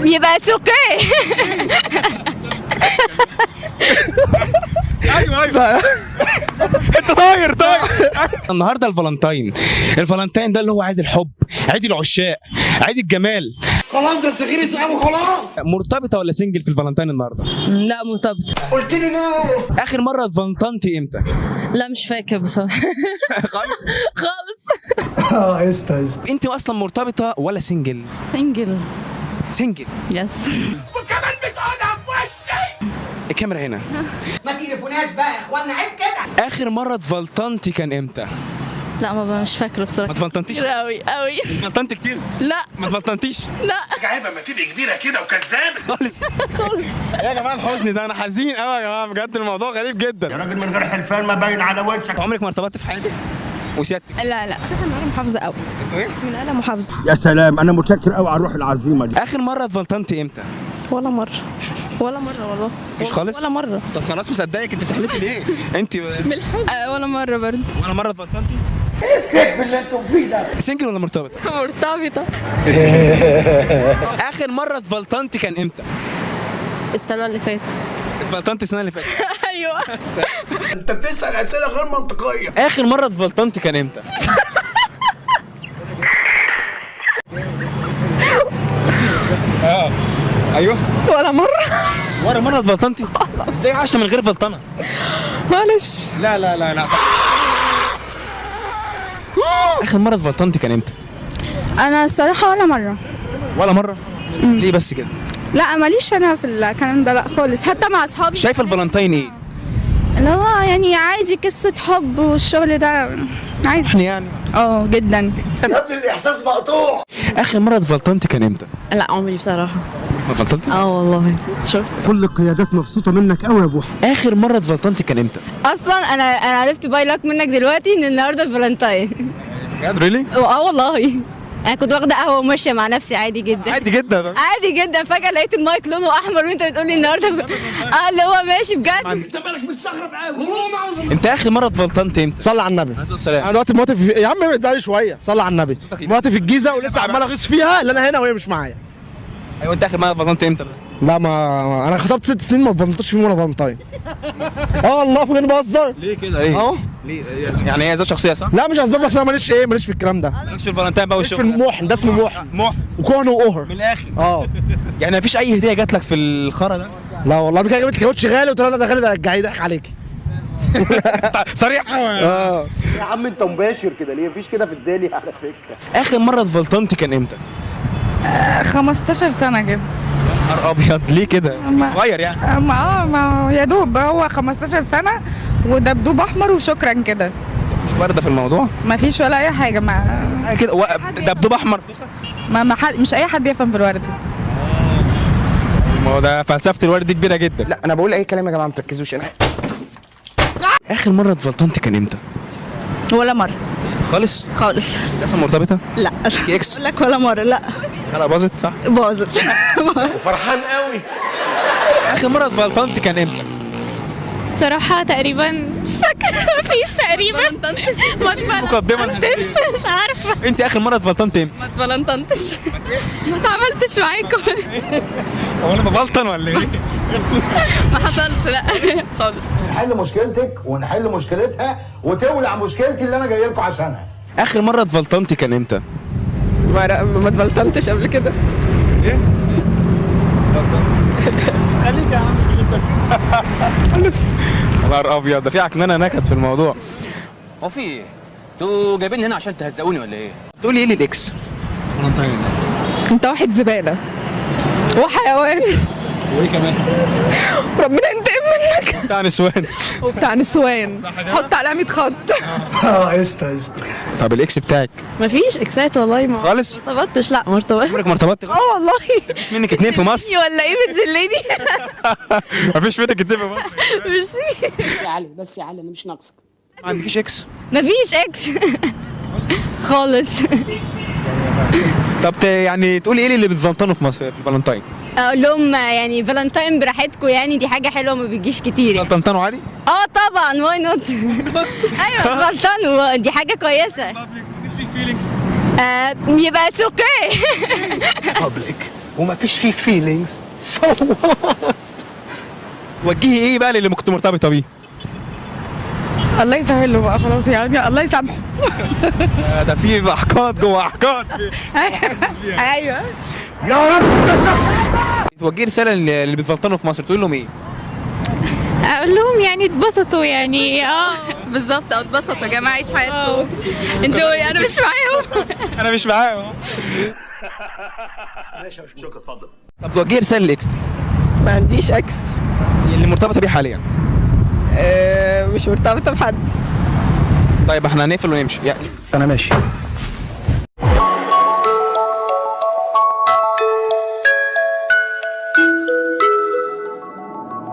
يبقى اتس اوكي. ايوه انت طاير. النهارده الفالنتاين. الفالنتاين ده اللي هو عيد الحب، عيد العشاق، عيد الجمال. خلاص ده انت غيري صعب خلاص. مرتبطه ولا سنجل في الفالنتاين النهارده؟ لا مرتبطة. قلت لي لا. اخر مره اتفالنتنتي امتى؟ لا مش فاكر بصراحة. خالص. خالص. قشطه. انت اصلا مرتبطه ولا سنجل؟ سنجل. سنجل. يس. وكمان بتقولها في وشي. الكاميرا هنا. ما تقرفوناش بقى يا اخوانا، عيب كده. اخر مره اتفالنتنتي كان امتى؟ لا ما مش فاكرة بصراحة. ما اتفالنتيش؟ كتير قوي قوي. اتفالنتي كتير؟ لا ما اتفالنتيش لا عيبه ما تبقي كبيره كده وكذابه خالص. يا جماعه الحزن ده انا حزين قوي يا جماعه، بجد الموضوع غريب يا جدا. راجل من غير حلفان ما باين على وشك. عمرك ما ارتبطت في حياتك؟ وسيادتك؟ لا لا صح، من انا محافظة قوي. انتوا ايه؟ من انا محافظة. يا سلام، انا متشكر قوي على الروح العظيمه دي. اخر مره اتفالنتنتي امتى؟ ولا مرة. ولا مرة والله. مفيش خالص؟ ولا مرة. طب خلاص مصدقك، انت بتحلفي ليه؟ انت من الحزن. ولا مرة برضه. ولا مره اتفالنتنتي؟ الكذب اللي انتم فيه ده. سنجل ولا مرتبطه؟ مرتبطة. اخر مره اتفالنتنتي كان امتى؟ السنة اللي فاتت. اتفالنتنتي السنه اللي فاتت. ايوه. انت بتسال اسئله غير منطقيه. اخر مره اتفالنتنتي كان امتى؟ ايوه. ولا مرة. ولا مره اتفالنتنتي؟ ازاي عايشه من غير فلطنه؟ معلش. لا. اخر مره اتفالنتنتي كان امتى؟ انا الصراحه ولا مره. ولا مره؟ ليه بس كده؟ لا ماليش انا في الكلام ده، لا خالص، حتى مع اصحابي. شايفه الفالنتين ايه؟ اللي هو يعني عادي، قصه حب والشغل ده عادي. احنا يعني جدا. يا ابني الاحساس مقطوع. اخر مره اتفالنتنتي كان امتى؟ لا عمري بصراحة. ما اتفالنتنتي؟ والله. شوف. كل القيادات مبسوطه منك قوي يا ابو اخر مره اتفالنتنتي كان امتى؟ اصلا انا عرفت باي لك منك دلوقتي ان النهارده الفالنتاين. بجد ريلي؟ والله انا كنت واخده قهوه وماشيه مع نفسي عادي جدا. عادي جدا. عادي جدا، فجاه لقيت المايك لونه احمر وانت بتقول لي النهارده اللي هو ماشي بجد. انت مالك مستغرب قوي. انت اخر مره اتفالنتنتي امتى؟ صلي على النبي. عليه السلام. انا دلوقتي مراتي يا عم ابعد شويه، صلي على النبي. مراتي في الجيزه ولسه عمال اغيظ فيها اللي انا هنا وهي مش معايا. ايوه انت اخر مره اتفالنتنتي امتى بقى؟ لا ما انا خطبت 6 سنين ما فهمتش فيهم ولا فالنتاين. والله فين بهزر. ليه كده ليه؟ اهو. ليه؟ يعني هي ذات شخصيه صح؟ لا مش اسباب، بس انا ماليش في الكلام ده. مالكش في الفالنتين بقى ماليش في والشغل ده؟ الموحن، ده اسمه موحن موح وكهن وقهر. من الاخر. يعني مفيش اي هديه جات لك في الخرا ده؟ لا والله قبل كده جبت كاوتش غالي وقلت لها ده غالي، ده رجعيه ضحك عليكي. صريح قوي. يا عم انت مباشر كده ليه؟ مفيش كده في الدالي على فكره. اخر مره اتفالنتنتي كان امتى؟ 15 سنة كده. نهار ابيض ليه كده؟ صغير يعني. ما يا دوب هو 15 سنة ودبدوب أحمر وشكرا كده. مش وارده في الموضوع؟ ما فيش ولا أي حاجة. حاجه كده دبدوب احمر. مش أي حد يفهم في الورد. ما هو ده فلسفه الورد دي كبيره جدا. لا انا بقول اي كلام يا جماعه، ما تركزوش. انا اخر مره اتفالنتنتي كان امتى؟ ولا مرة. خالص؟ خالص. لسه مرتبطه؟ لا. اكس؟ أقول لك ولا مرة. لا. خلاص باظت صح؟ باظت. وفرحان قوي. اخر مره اتفالنتنتي كان امتى؟ الصراحه تقريبا مش فاكره. مفيش تقريبا. ما مقدمة اتفلنتش. مش عارفه. انت اخر مره اتفالنتنتي امتى؟ ما اتفلنتش. ما اتعاملتش معاكم. هو انا ببلطن ولا ايه؟ ما حصلش لا خالص. نحل مشكلتك ونحل مشكلتها وتولع مشكلتي اللي انا جاي لكم عشانها. اخر مره اتفالنتنتي كان امتى؟ ما اتفلتنتش قبل كده. ايه؟ خليك يا عم معلش. نهار ابيض، ده في عكنانه نكد في الموضوع. هو في ايه؟ انتوا جايبيني هنا عشان تهزقوني ولا ايه؟ تقولي ايه للاكس؟ أنت واحد زبالة وحيوان وايه كمان؟ ربنا ينتقم منك. بتاع نسوان. وبتاع نسوان حط على 100 خط. قشطه. طب الاكس بتاعك؟ مفيش اكسات والله. ما خالص؟ ارتبطتش. لا ما ارتبطتش. عمرك ما ارتبطت؟ والله. مفيش منك اتنين في مصر؟ ولا ايه بتذلني؟ مفيش منك اتنين في مصر؟ ميرسي. بس يا علي انا مش ناقصك. ما عندكيش اكس؟ مفيش اكس خالص. طب يعني تقولي ايه اللي بتفلنطنوا في مصر في الفالنتين؟ اقول لهم يعني فالنتاين براحتكم، يعني دي حاجه حلوه ما بتجيش كتير يعني. فلنطنوا عادي؟ طبعا واي نوت. ايوه غلطان، دي حاجه كويسه. يبقى اتس اوكي. بابليك ومفيش فيه فيلينجز سو وجهي ايه بقى للي كنت مرتبطه بيه؟ الله يسهل له بقى خلاص يعني الله يسامحه. ده في احقاد جوه احقاد. ايوه. توجهي رساله اللي بيتفلطنوا في مصر تقول لهم ايه؟ اقول لهم يعني اتبسطوا يعني بالظبط، او اتبسطوا يا جماعه، عيش حياتكم انجوي. انا مش معاهم. انا مش معاهم. طب توجهي رساله للاكس ما عنديش اكس. اللي مرتبطه بيه حاليا. مش مرتبطه بحد. طيب احنا هنقفل ونمشي يعني. انا ماشي.